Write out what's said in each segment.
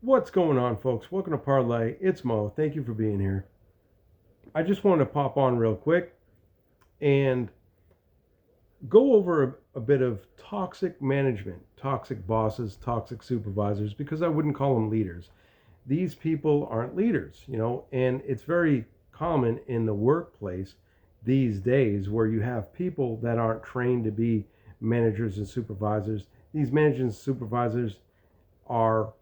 What's going on, folks? Welcome to Parlay. It's Mo. Thank you for being here. I just wanted to pop on real quick and go over a bit of toxic management, toxic bosses, toxic supervisors, because I wouldn't call them leaders. These people aren't leaders, and it's very common in the workplace these days where you have people that aren't trained to be managers and supervisors. These managers and supervisors are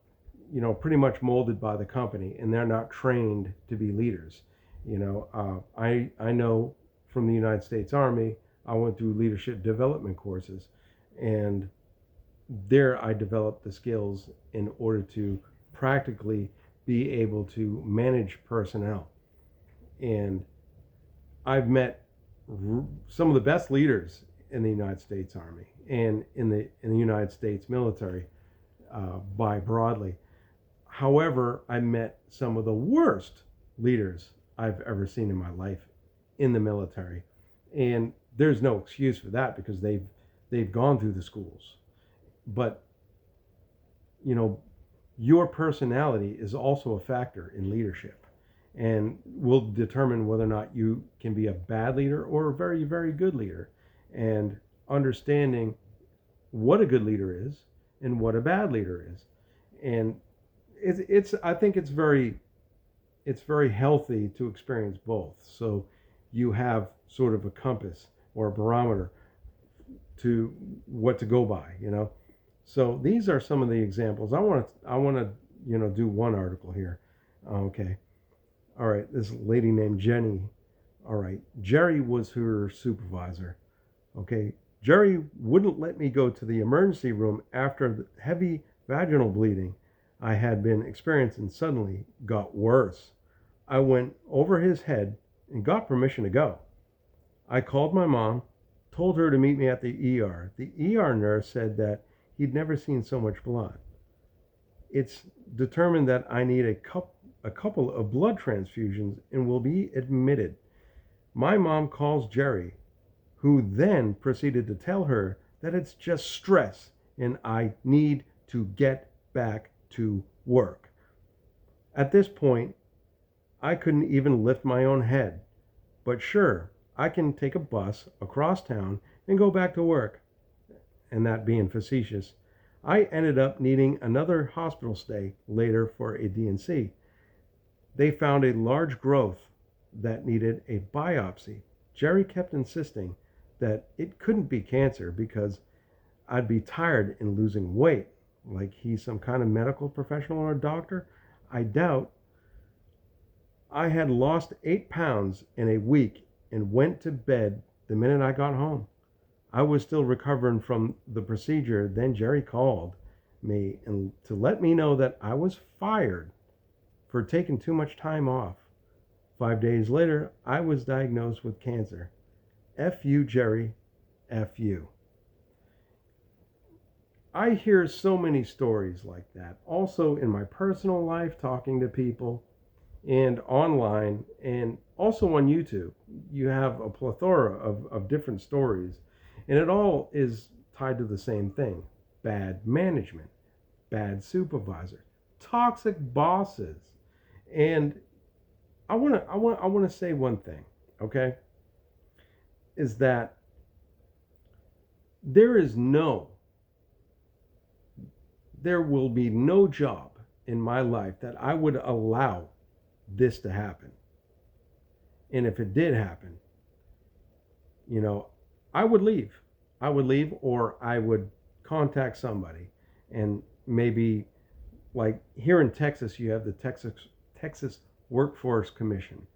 pretty much molded by the company, and they're not trained to be leaders. I know from the United States Army, I went through leadership development courses, and there I developed the skills in order to practically be able to manage personnel. And I've met some of the best leaders in the United States Army and in the United States military, by broadly. However, I met some of the worst leaders I've ever seen in my life in the military. And there's no excuse for that because they've gone through the schools. But, you know, your personality is also a factor in leadership and will determine whether or not you can be a bad leader or a very, very good leader. And understanding what a good leader is and what a bad leader is. And it's I think it's very healthy to experience both. So you have sort of a compass or a barometer to what to go by. So these are some of the examples. I want to do one article here. Okay. All right. This lady named Jenny. All right. Jerry was her supervisor. Okay. Jerry wouldn't let me go to the emergency room after the heavy vaginal bleeding I had been experiencing suddenly got worse. I went over his head and got permission to go. I called my mom, told her to meet me at the ER. The ER nurse said that he'd never seen so much blood. It's determined that I need a couple of blood transfusions and will be admitted. My mom calls Jerry, who then proceeded to tell her that it's just stress and I need to get back to work. At this point, I couldn't even lift my own head. But sure, I can take a bus across town and go back to work. And that being facetious, I ended up needing another hospital stay later for a D&C. They found a large growth that needed a biopsy. Jerry kept insisting that it couldn't be cancer because I'd be tired and losing weight. Like he's some kind of medical professional or doctor? I doubt. I had lost 8 pounds in a week and went to bed the minute I got home. I was still recovering from the procedure. Then Jerry called me and to let me know that I was fired for taking too much time off. 5 days later, I was diagnosed with cancer. F you, Jerry. F you. I hear so many stories like that. Also in my personal life, talking to people and online and also on YouTube. You have a plethora of different stories, and it all is tied to the same thing: bad management, bad supervisor, toxic bosses. And I want to say one thing, okay? Is that there is no there will be no job in my life that I would allow this to happen. And if it did happen, you know, I would leave. I would leave, or I would contact somebody. And maybe, like here in Texas, you have the Texas Workforce Commission.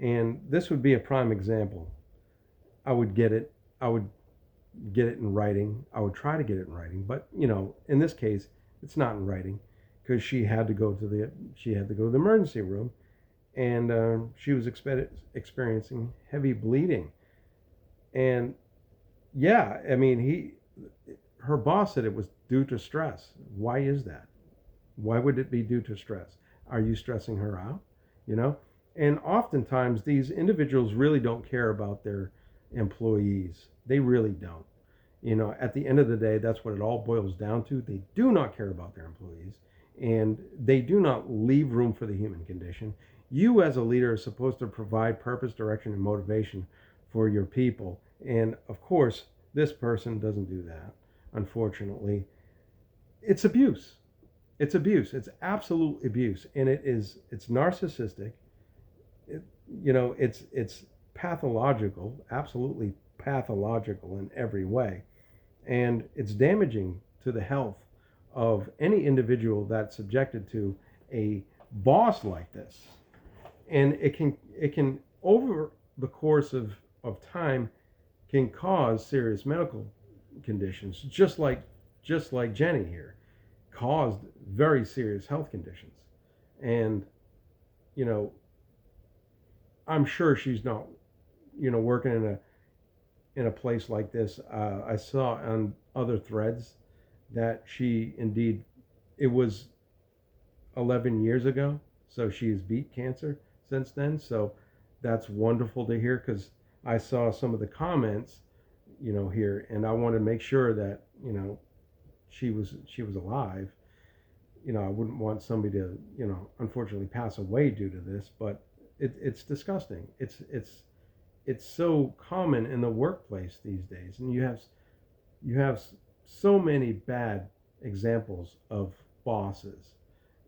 And this would be a prime example. I would get it. I would get it in writing. I would try to get it in writing, but in this case, it's not in writing because she had to go to the emergency room, and she was experiencing heavy bleeding. And yeah, I mean, her boss said it was due to stress. Why is that? Why would it be due to stress? Are you stressing her out? You know? And oftentimes these individuals really don't care about their employees. They really don't. At the end of the day, that's what it all boils down to. They do not care about their employees. and they do not leave room for the human condition. You, as a leader, are supposed to provide purpose, direction, and motivation for your people. And of course, this person doesn't do that, unfortunately. It's abuse. It's abuse. It's absolute abuse. And it's narcissistic. It, it's pathological, absolutely pathological in every way. And it's damaging to the health of any individual that's subjected to a boss like this. And it can over the course of time can cause serious medical conditions, just like Jenny here caused very serious health conditions. And you know, I'm sure she's not, working in a place like this. I saw on other threads that she indeed, it was 11 years ago, so she's beat cancer since then. So that's wonderful to hear, because I saw some of the comments, here, and I wanted to make sure that she was alive. I wouldn't want somebody to unfortunately pass away due to this, but it's disgusting. It's so common in the workplace these days, and you have so many bad examples of bosses,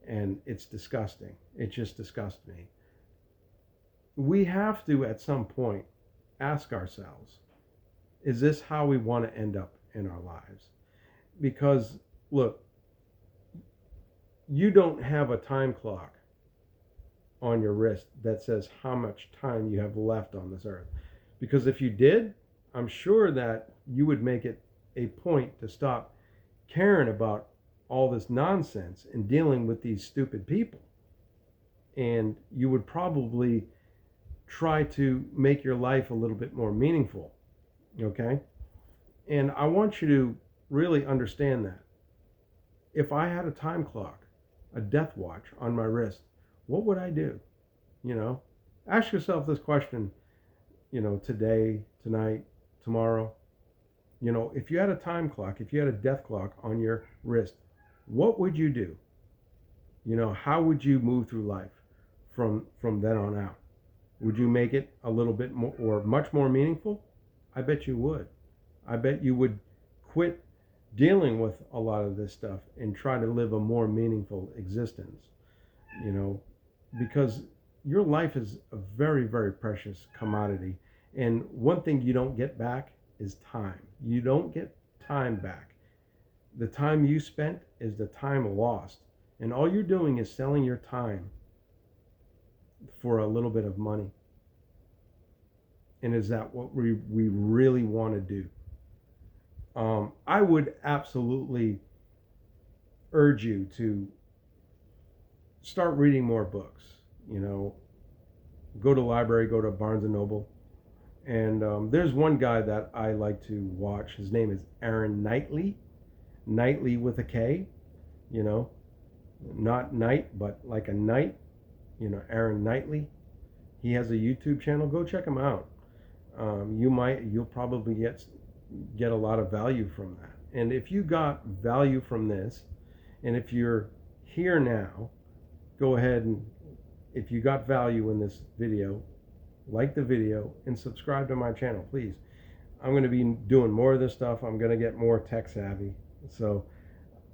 and it's disgusting. It just disgusts me. We have to, at some point, ask ourselves, is this how we want to end up in our lives? Because, look, you don't have a time clock on your wrist that says how much time you have left on this earth. Because if you did, I'm sure that you would make it a point to stop caring about all this nonsense and dealing with these stupid people. And you would probably try to make your life a little bit more meaningful. Okay? And I want you to really understand that. If I had a time clock, a death watch on my wrist, what would I do? Ask yourself this question, today, tonight, tomorrow. If you had a time clock, if you had a death clock on your wrist, what would you do? How would you move through life from then on out? Would you make it a little bit more or much more meaningful? I bet you would. I bet you would quit dealing with a lot of this stuff and try to live a more meaningful existence, because your life is a very, very precious commodity. And one thing you don't get back is time. You don't get time back. The time you spent is the time lost. And all you're doing is selling your time for a little bit of money. And is that what we really want to do? I would absolutely urge you to start reading more books. Go to the library, go to Barnes and Noble. And there's one guy that I like to watch. His name is Aaron Knightley. Knightley with a K. Not knight, but like a knight. Aaron Knightley. He has a YouTube channel. Go check him out. You'll probably get a lot of value from that. And if you got value from this, and if you're here now, go ahead and, if you got value in this video, like the video and subscribe to my channel, please. I'm going to be doing more of this stuff. I'm going to get more tech savvy. So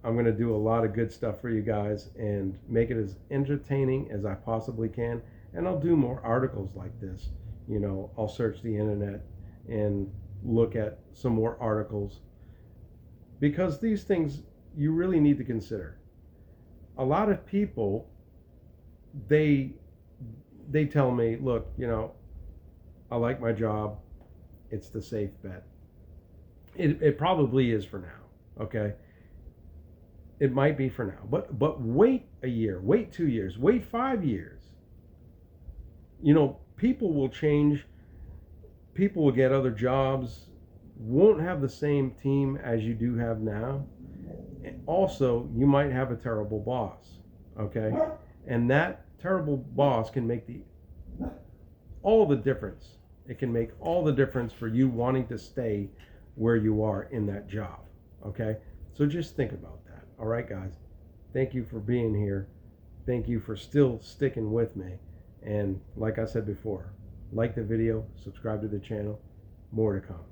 I'm going to do a lot of good stuff for you guys and make it as entertaining as I possibly can. And I'll do more articles like this. I'll search the internet and look at some more articles, because these things you really need to consider. A lot of people, they tell me, look, I like my job. It's the safe bet. It probably is for now. Okay. It might be for now, but wait a year, wait 2 years, wait 5 years. People will change. People will get other jobs, won't have the same team as you do have now. Also, you might have a terrible boss, okay? And that terrible boss can make all the difference. It can make all the difference for you wanting to stay where you are in that job, okay? So just think about that, all right, guys? Thank you for being here. Thank you for still sticking with me. And like I said before, like the video, subscribe to the channel. More to come.